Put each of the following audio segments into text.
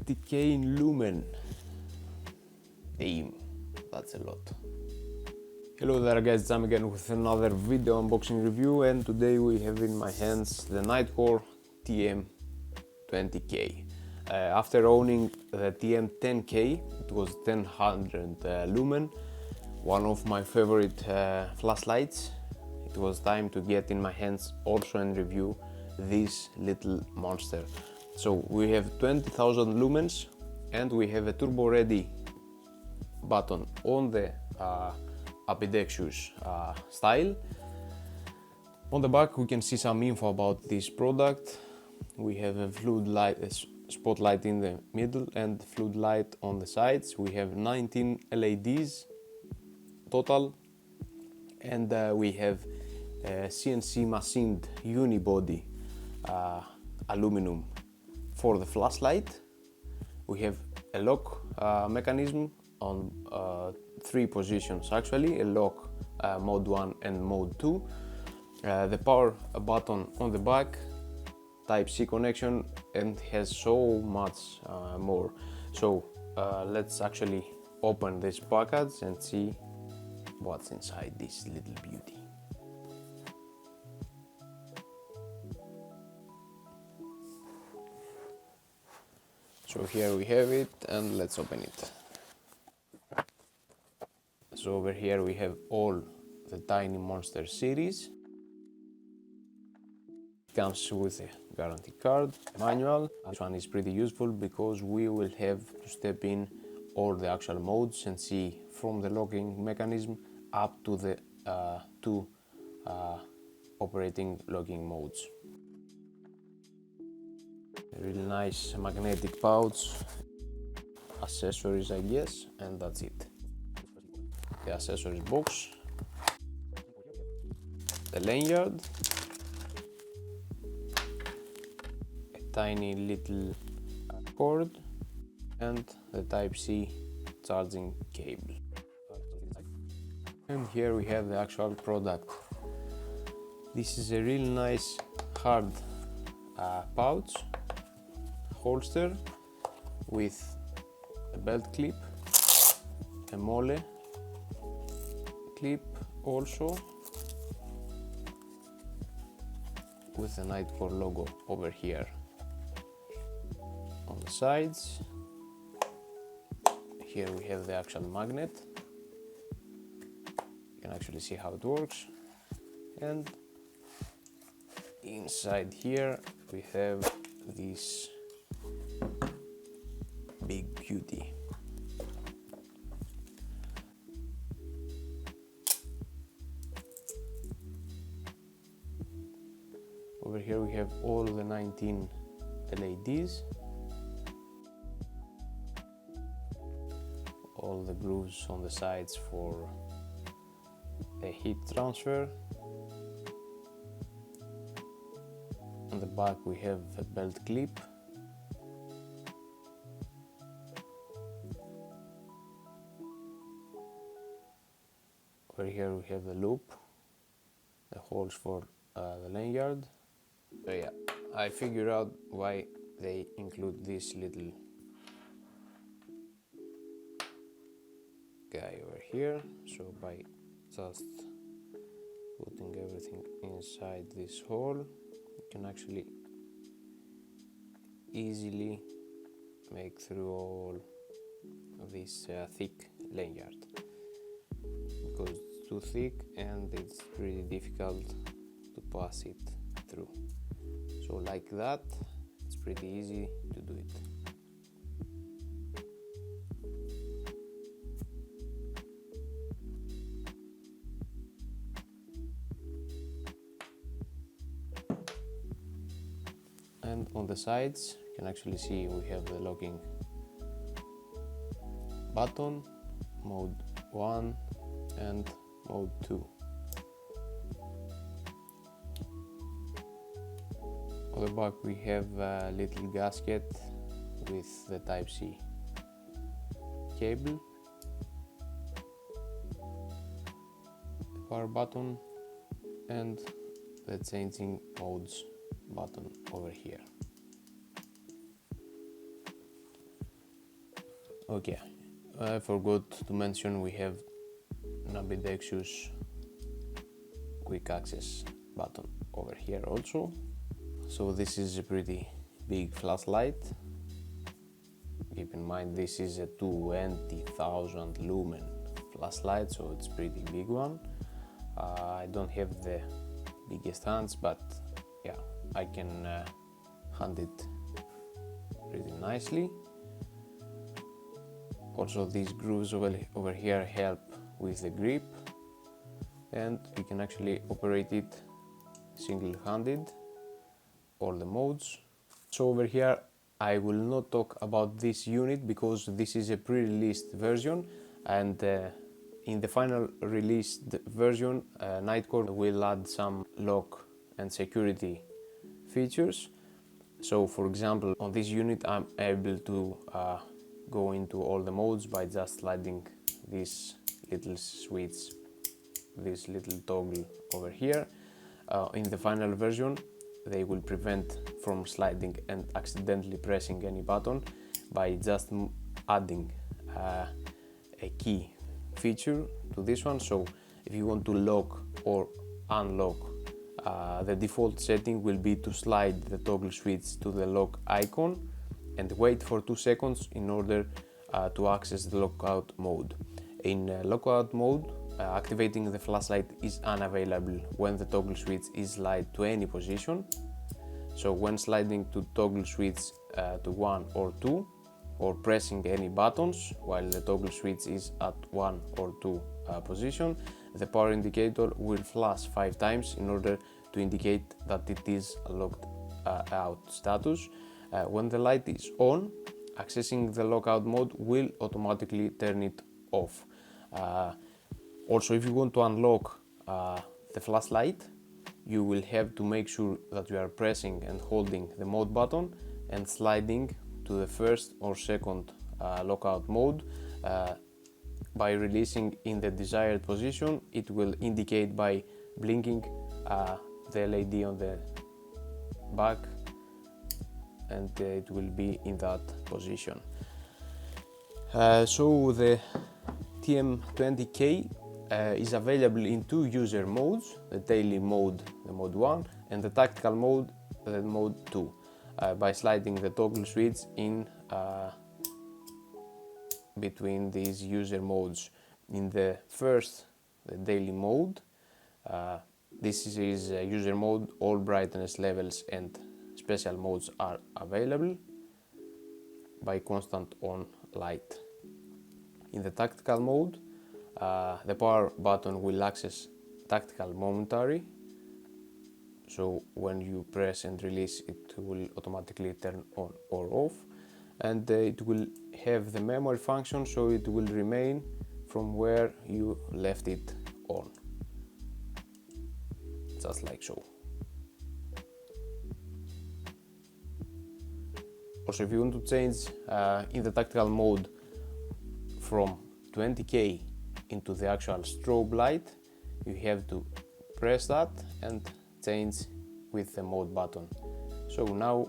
20K in lumen. Damn, that's a lot. Hello there guys, I'm again with another video unboxing review, and today we have in my hands the Nitecore TM20K. After owning the TM10K, it was 1000 lumen, one of my favorite flashlights. It was time to get in my hands also and review this little monster. So we have 20,000 lumens and we have a turbo ready button on the ambidextrous style. On the back we can see some info about this product. We have a floodlight, spotlight in the middle and floodlight on the sides. We have 19 LEDs total, and we have CNC machined unibody aluminum for the flashlight. We have a lock mechanism on 3 positions actually, a lock mode 1 and mode 2. The power button on the back, Type-C connection, and has so much more. So let's actually open this package and see what's inside this little beauty. So here we have it, and let's open it. So over here we have all the Tiny Monster series. It comes with a guarantee card, manual. This one is pretty useful because we will have to step in all the actual modes and see from the locking mechanism up to the two operating locking modes. A really nice magnetic pouch, accessories I guess, and that's it. The accessories box, the lanyard, a tiny little cord, and the Type-C charging cable. And here we have the actual product. This is a really nice hard pouch holster with a belt clip, a mole clip also, with the Nitecore logo over here on the sides. Here we have the actual magnet. You can actually see how it works, and inside here we have this big beauty. Over here we have all the 19 LEDs, all the grooves on the sides for the heat transfer. On the back we have a belt clip. Over here we have the loop, the holes for the lanyard. So yeah, I figured out why they include this little guy over here. So by just putting everything inside this hole, you can actually easily make through all of this thick lanyard, because it's too thick and it's pretty difficult to pass it through. So like that, it's pretty easy to do it. And on the sides you can actually see we have the locking button, mode 1 and mode 2. On the back we have a little gasket with the Type-C cable, the power button, and the changing modes button over here. Okay, I forgot to mention we have an ambidextrous quick access button over here also. So this is a pretty big flashlight. Keep in mind this is a 20,000 lumen flashlight, so it's pretty big one. I don't have the biggest hands, but yeah, I can hand it pretty nicely. Also these grooves over here help with the grip, and you can actually operate it single-handed, all the modes. So over here I will not talk about this unit because this is a pre-released version, and in the final released version Nitecore will add some lock and security features. So for example, on this unit I'm able to go into all the modes by just sliding this little switch, this little toggle over here. In the final version they will prevent from sliding and accidentally pressing any button by just adding a key feature to this one. So if you want to lock or unlock, the default setting will be to slide the toggle switch to the lock icon and wait for 2 seconds in order to access the lockout mode. In lockout mode, activating the flashlight is unavailable when the toggle switch is slid to any position. So when sliding to toggle switch to 1 or 2, or pressing any buttons while the toggle switch is at 1 or 2 position, the power indicator will flash 5 times in order to indicate that it is locked out status. When the light is on, accessing the lockout mode will automatically turn it off. Also, if you want to unlock the flashlight, you will have to make sure that you are pressing and holding the mode button and sliding to the first or second lockout mode. By releasing in the desired position, it will indicate by blinking the LED on the back, and it will be in that position. So the TM20K is available in 2 user modes, the daily mode, the mode 1, and the tactical mode, the mode 2, by sliding the toggle switch in between these user modes. In the first, the daily mode, this is user mode, all brightness levels and special modes are available by constant on light. In the tactical mode, the power button will access tactical momentary, so when you press and release it will automatically turn on or off, and it will have the memory function, so it will remain from where you left it on, just like so. Also, if you want to change in the tactical mode from 20K into the actual strobe light, you have to press that and change with the mode button. So now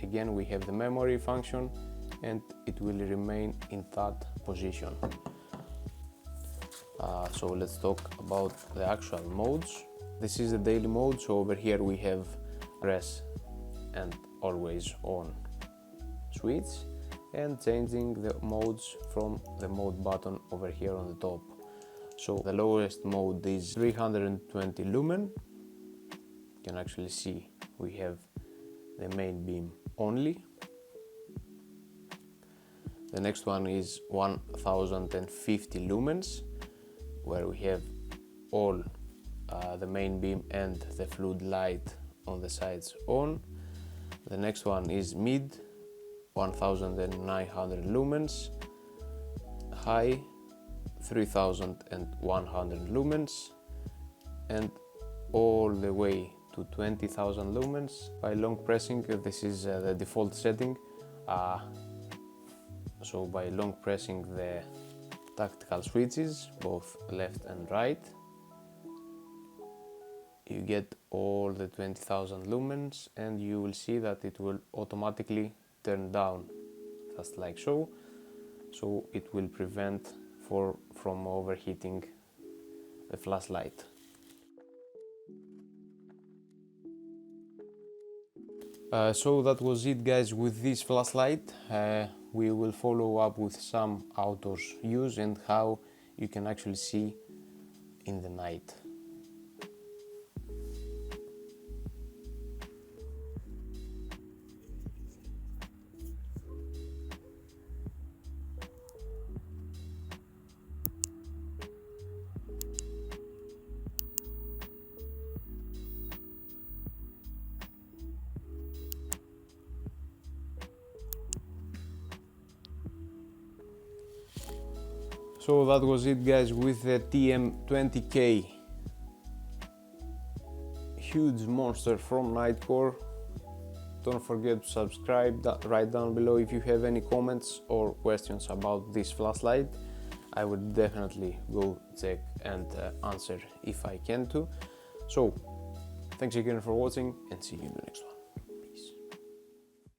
again we have the memory function and it will remain in that position. So let's talk about the actual modes. This is the daily mode, so over here we have press and always on switch, and changing the modes from the mode button over here on the top. So the lowest mode is 320 lumen. You can actually see we have the main beam only. The next one is 1050 lumens, where we have all the main beam and the flood light on the sides on. The next one is mid, 1900 lumens, high, 3100 lumens, and all the way to 20,000 lumens by long pressing. This is the default setting, so by long pressing the tactical switches, both left and right, you get all the 20,000 lumens, and you will see that it will automatically turn down, just like so. so it will prevent from overheating the flashlight. So that was it, guys, with this flashlight. We will follow up with some outdoors use and how you can actually see in the night. So that was it, guys, with the TM20K huge monster from Nitecore. Don't forget to subscribe, write down below if you have any comments or questions about this flashlight. I would definitely go check and answer if I can too. So thanks again for watching and see you in the next one.